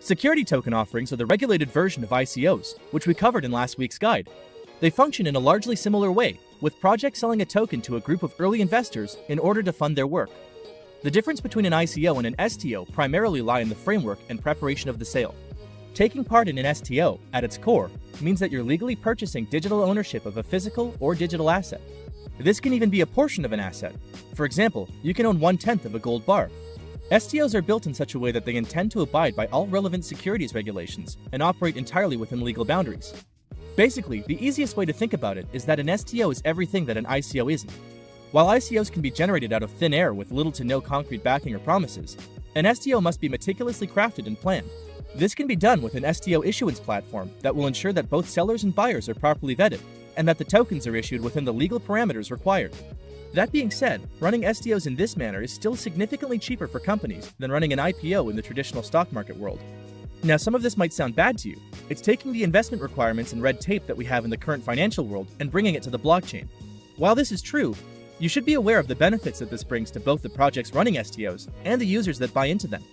Security token offerings are the regulated version of ICOs, which we covered in last week's guide. They function in a largely similar way, with projects selling a token to a group of early investors in order to fund their work. The difference between an ICO and an STO primarily lie in the framework and preparation of the sale. Taking part in an STO, at its core, means that you're legally purchasing digital ownership of a physical or digital asset. This can even be a portion of an asset. For example, you can own 1/10 of a gold bar. STOs are built in such a way that they intend to abide by all relevant securities regulations and operate entirely within legal boundaries. Basically, the easiest way to think about it is that an STO is everything that an ICO isn't. While ICOs can be generated out of thin air with little to no concrete backing or promises, an STO must be meticulously crafted and planned. This can be done with an STO issuance platform that will ensure that both sellers and buyers are properly vetted, and that the tokens are issued within the legal parameters required. That being said, running STOs in this manner is still significantly cheaper for companies than running an IPO in the traditional stock market world. Now, some of this might sound bad to you. It's taking the investment requirements and red tape that we have in the current financial world and bringing it to the blockchain. While this is true, you should be aware of the benefits that this brings to both the projects running STOs and the users that buy into them.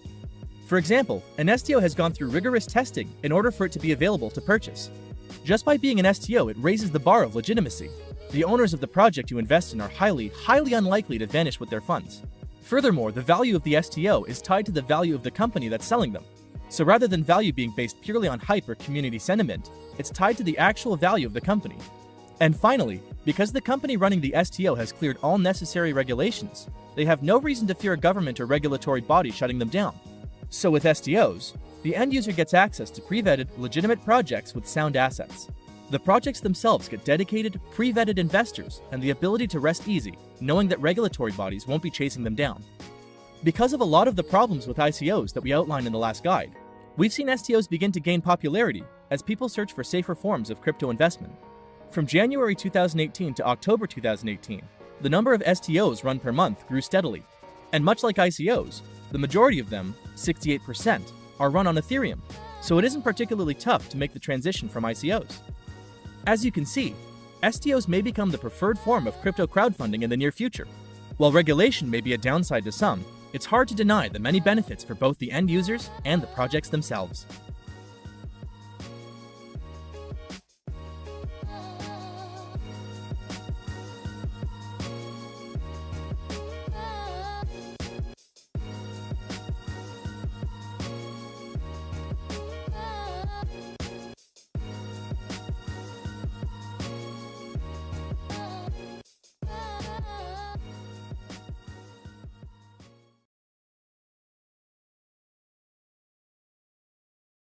For example, an STO has gone through rigorous testing in order for it to be available to purchase. Just by being an STO, it raises the bar of legitimacy. The owners of the project you invest in are highly unlikely to vanish with their funds. Furthermore, the value of the STO is tied to the value of the company that's selling them. So rather than value being based purely on hype or community sentiment, it's tied to the actual value of the company. And finally, because the company running the STO has cleared all necessary regulations, they have no reason to fear a government or regulatory body shutting them down. So with STOs, the end user gets access to pre-vetted, legitimate projects with sound assets. The projects themselves get dedicated, pre-vetted investors and the ability to rest easy, knowing that regulatory bodies won't be chasing them down. Because of a lot of the problems with ICOs that we outlined in the last guide, we've seen STOs begin to gain popularity as people search for safer forms of crypto investment. From January 2018 to October 2018, the number of STOs run per month grew steadily. And much like ICOs, the majority of them, 68%, are run on Ethereum, so it isn't particularly tough to make the transition from ICOs. As you can see, STOs may become the preferred form of crypto crowdfunding in the near future. While regulation may be a downside to some, it's hard to deny the many benefits for both the end users and the projects themselves.